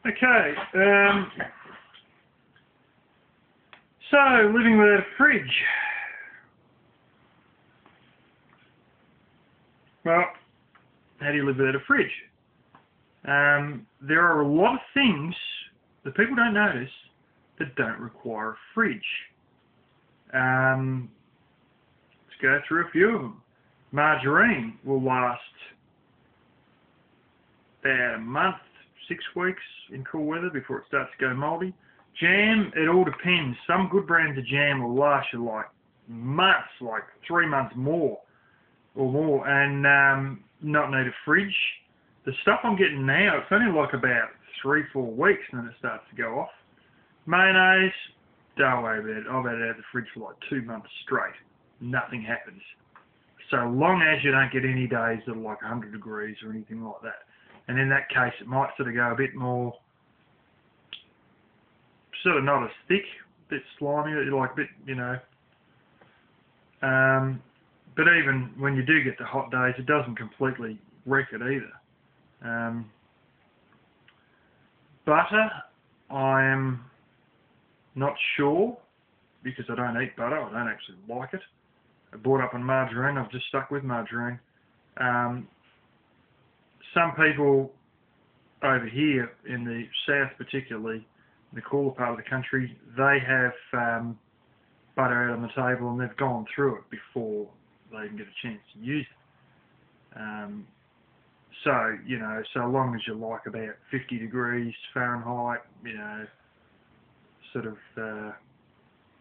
Okay, so living without a fridge. Well, how do you live without a fridge? There are a lot of things that people don't notice that don't require a fridge. Let's go through a few of them. Margarine will last about a month, 6 weeks in cool weather before it starts to go mouldy. Jam, it all depends. Some good brands of jam will last you like months, like 3 months more or more, and not need a fridge. The stuff I'm getting now, it's only like about 3-4 weeks and then it starts to go off. Mayonnaise, don't worry about it. I've had it out of the fridge for like 2 months straight. Nothing happens. So long as you don't get any days that are like 100 degrees or anything like that. And in that case, it might sort of go a bit more, sort of not as thick, a bit slimy, like a bit, you know. But even when you do get the hot days, it doesn't completely wreck it either. Butter, I am not sure, because I don't eat butter. I don't actually like it. I bought up on margarine. I've just stuck with margarine. Some people over here in the south, particularly in the cooler part of the country, they have butter out on the table and they've gone through it before they even get a chance to use it. So, you know, so long as you like about 50 degrees Fahrenheit, you know, sort of,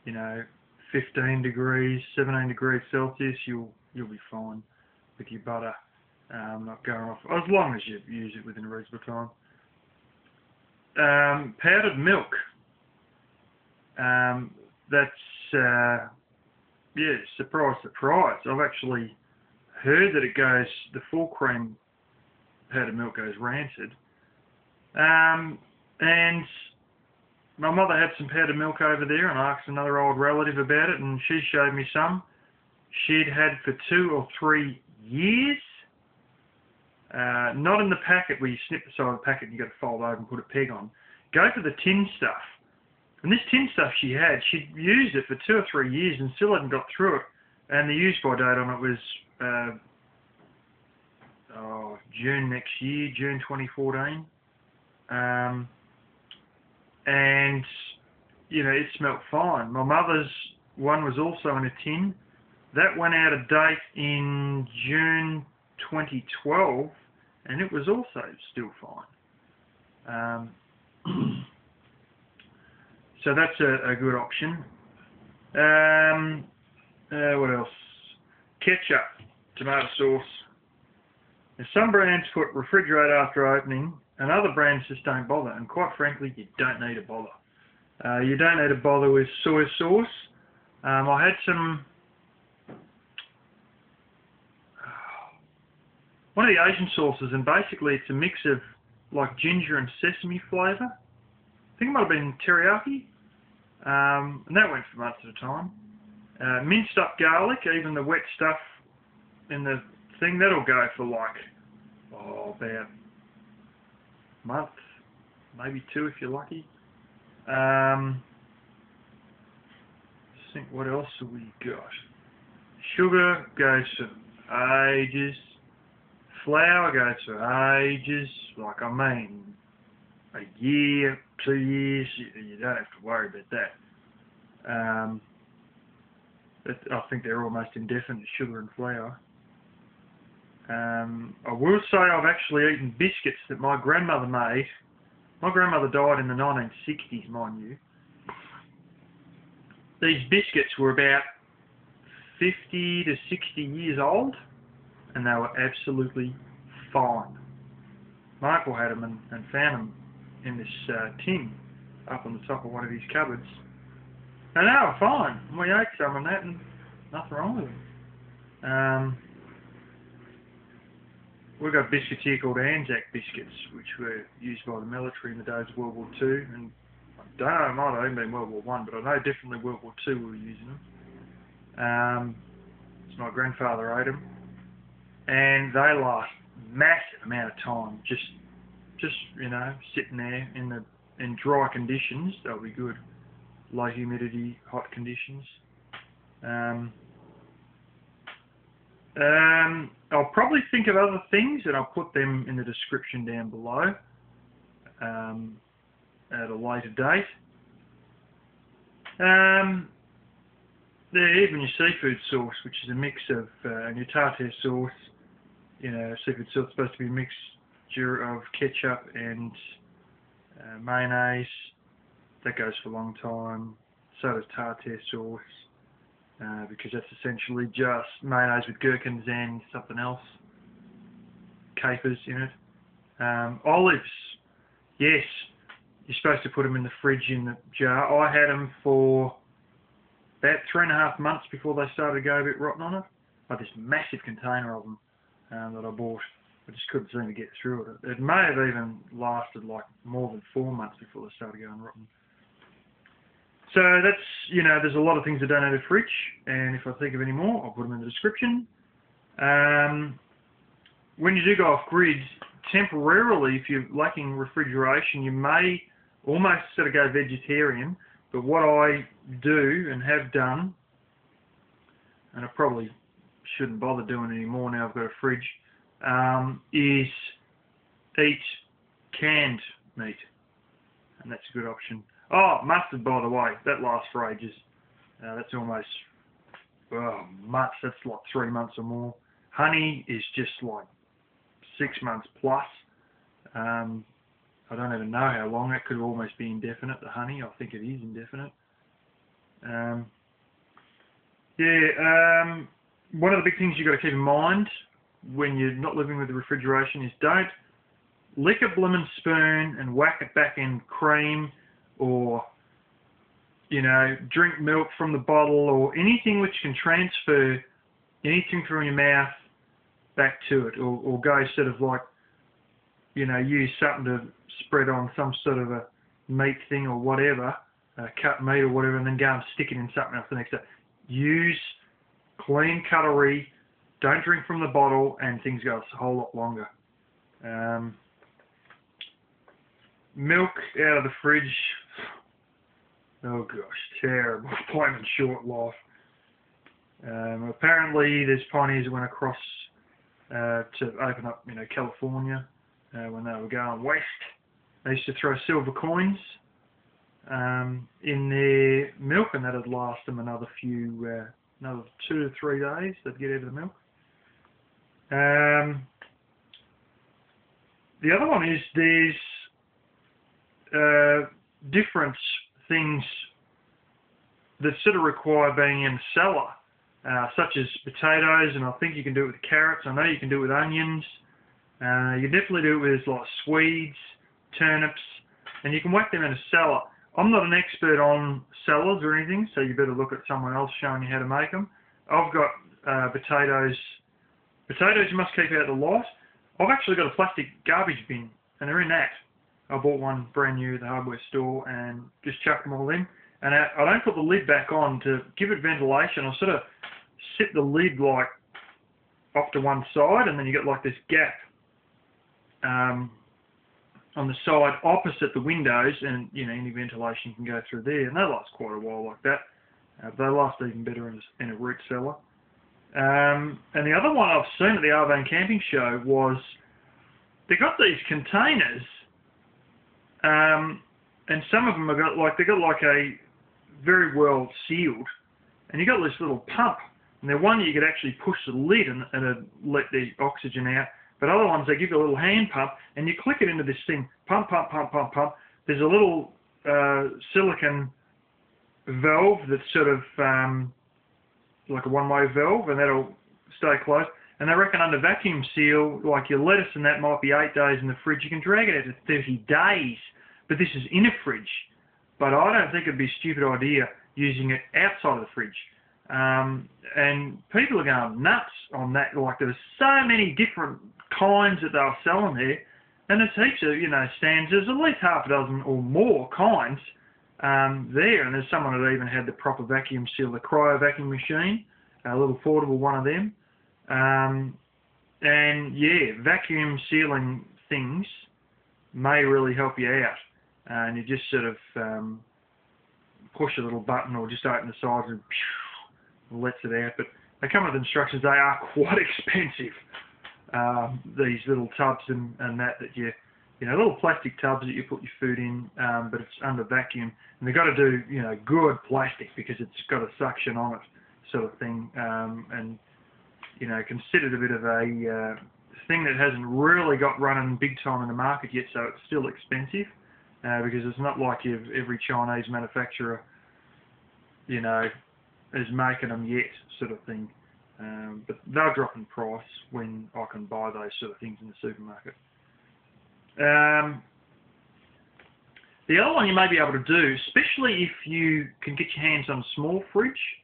you know, 15 degrees, 17 degrees Celsius, you'll be fine with your butter not going off, as long as you use it within a reasonable time. Powdered milk. That's, yeah, surprise, surprise. I've actually heard that it goes, the full cream powdered milk goes rancid. And my mother had some powdered milk over there, and I asked another old relative about it, and she showed me some she'd had for 2 or 3 years. Not in the packet where you snip the side of the packet and you got to fold over and put a peg on. Go for the tin stuff. And this tin stuff she'd used it for 2 or 3 years and still hadn't got through it. And the use-by date on it was June next year, June 2014. And, you know, it smelt fine. My mother's one was also in a tin. That went out of date in June 2012, and it was also still fine. So that's a good option. What else? Ketchup, tomato sauce. Now, some brands put refrigerate after opening, and other brands just don't bother. And quite frankly, you don't need to bother. You don't need to bother with soy sauce. I had some. One of the Asian sauces, and basically it's a mix of like ginger and sesame flavour. I think it might have been teriyaki, and that went for months at a time. Minced up garlic, even the wet stuff in the thing, that'll go for like, about a month, maybe 2 if you're lucky. Think what else have we got? Sugar goes for ages. Flour goes for ages, like I mean, a year, 2 years, you don't have to worry about that. I think they're almost indefinite, sugar and flour. I will say I've actually eaten biscuits that my grandmother made. My grandmother died in the 1960s, mind you. These biscuits were about 50 to 60 years old, and they were absolutely fine. My uncle had them and found them in this tin up on the top of one of his cupboards. And they were fine. We ate some of that and nothing wrong with them. We've got biscuits here called Anzac biscuits, which were used by the military in the days of World War II. And I don't know, it might have even been World War I, but I know definitely World War II we were using them. So my grandfather ate them. And they last massive amount of time, just just sitting there in dry conditions. That'll be good. Low humidity, hot conditions. I'll probably think of other things, and I'll put them in the description down below at a later date. Even your seafood sauce, which is a mix of your tartare sauce. Seafood sauce is supposed to be a mixture of ketchup and mayonnaise. That goes for a long time. So does tartare sauce, because that's essentially just mayonnaise with gherkins and something else. Capers in it. Olives, yes, you're supposed to put them in the fridge in the jar. I had them for about 3.5 months before they started to go a bit rotten on it. I had this massive container of them that I bought. I just couldn't seem to get through it. It may have even lasted like more than 4 months before they started going rotten. So that's, there's a lot of things I don't have in the fridge, and if I think of any more, I'll put them in the description. When you do go off grid, temporarily, if you're lacking refrigeration, you may almost sort of go vegetarian. But what I do and have done, and I probably shouldn't bother doing anymore now I've got a fridge, is eat canned meat, and that's a good option. Oh, mustard, by the way, that lasts for ages. That's almost months. That's like 3 months or more. Honey is just like 6 months plus. I don't even know how long. That could almost be indefinite, the honey. I think it is indefinite. One of the big things you've got to keep in mind when you're not living with the refrigeration is don't lick a bloomin' spoon and whack it back in cream, or drink milk from the bottle, or anything which can transfer anything from your mouth back to it, or go sort of like, use something to spread on some sort of a meat thing or whatever, cut meat or whatever, and then go and stick it in something else the next day. Use clean cutlery, don't drink from the bottle, and things go a whole lot longer. Milk out of the fridge, oh gosh, terrible, plain and short life. Apparently there's pioneers who went across to open up, California, when they were going west. They used to throw silver coins in their milk, and that'd last them another 2 to 3 days. They'd get out of the milk. The other one is there's different things that sort of require being in the cellar, such as potatoes, and I think you can do it with carrots. I know you can do it with onions. You definitely do it with like Swedes, turnips, and you can whack them in a cellar. I'm not an expert on cellars or anything, so you better look at someone else showing you how to make them. I've got potatoes. Potatoes you must keep out of the light. I've actually got a plastic garbage bin, and they're in that. I bought one brand new at the hardware store and just chucked them all in. And I don't put the lid back on to give it ventilation. I sort of sit the lid like off to one side, and then you get like this gap on the side opposite the windows, and any ventilation can go through there, and they last quite a while like that. They last even better in a root cellar. And the other one I've seen at the Arvane Camping Show was they got these containers, and some of them have got like a very well sealed, and you got this little pump, and they're one you could actually push the lid and it'd let the oxygen out. But other ones, they give you a little hand pump, and you click it into this thing, pump, pump, pump, pump, pump. There's a little silicon valve that's sort of like a one-way valve, and that'll stay closed. And they reckon under vacuum seal, like your lettuce and that might be 8 days in the fridge. You can drag it out to 30 days, but this is in a fridge. But I don't think it'd be a stupid idea using it outside of the fridge. And people are going nuts on that. Like, there's so many different kinds that they're selling there, and there's heaps of, stands. There's at least half a dozen or more kinds there, and there's someone that even had the proper vacuum seal, the cryo vacuum machine, a little portable one of them. And yeah, vacuum sealing things may really help you out. And you just sort of push a little button or just open the sides and lets it out. But they come with instructions. They are quite expensive. These little tubs and that you know, little plastic tubs that you put your food in, but it's under vacuum, and they've got to do, you know, good plastic because it's got a suction on it, sort of thing, and you know, considered a bit of a thing that hasn't really got running big time in the market yet, so it's still expensive because it's not like every Chinese manufacturer, you know, is making them yet, sort of thing. But they'll drop in price when I can buy those sort of things in the supermarket. The other one you may be able to do, especially if you can get your hands on a small fridge,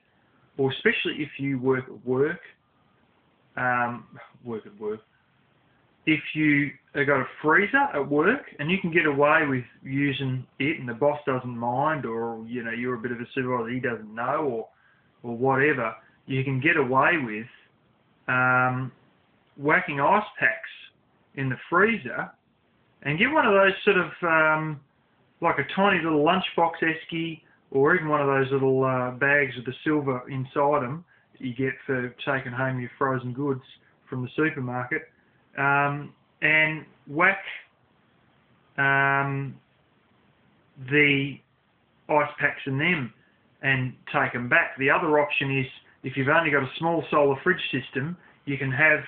or especially if you work at work, if you have got a freezer at work and you can get away with using it and the boss doesn't mind, or you know, you're a bit of a supervisor, he doesn't know, or whatever, you can get away with whacking ice packs in the freezer and get one of those sort of like a tiny little lunchbox esky, or even one of those little bags with the silver inside them that you get for taking home your frozen goods from the supermarket, and whack the ice packs in them and take them back. The other option is, if you've only got a small solar fridge system, you can have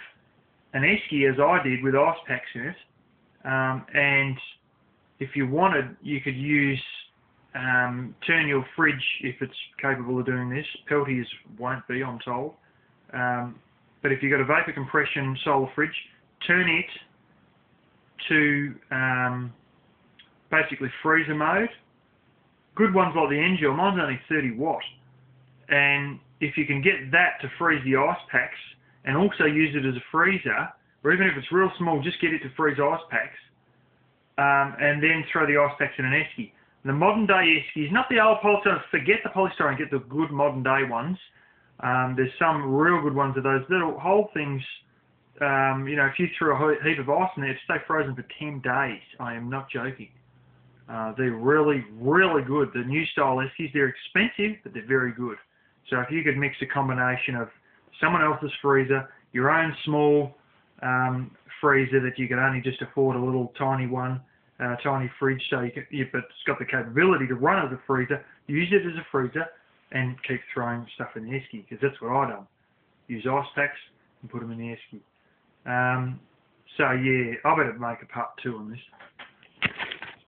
an esky, as I did, with ice packs in it, and if you wanted, you could use turn your fridge, if it's capable of doing this. Peltier's won't be, I'm told, but if you've got a vapor compression solar fridge, turn it to basically freezer mode. Good ones like the Engel, mine's only 30 watt, and if you can get that to freeze the ice packs and also use it as a freezer, or even if it's real small, just get it to freeze ice packs, and then throw the ice packs in an esky. The modern day eskies, not the old polystyrene, forget the polystyrene, get the good modern day ones. There's some real good ones of those little whole things. You know, if you threw a heap of ice in there, it'd stay frozen for 10 days. I am not joking. They're really, really good. The new style eskies, they're expensive, but they're very good. So if you could mix a combination of someone else's freezer, your own small freezer that you can only just afford a little tiny one, tiny fridge, so but it's got the capability to run as a freezer, use it as a freezer and keep throwing stuff in the esky, because that's what I done. Use ice packs and put them in the esky. So yeah, I better make a part 2 on this.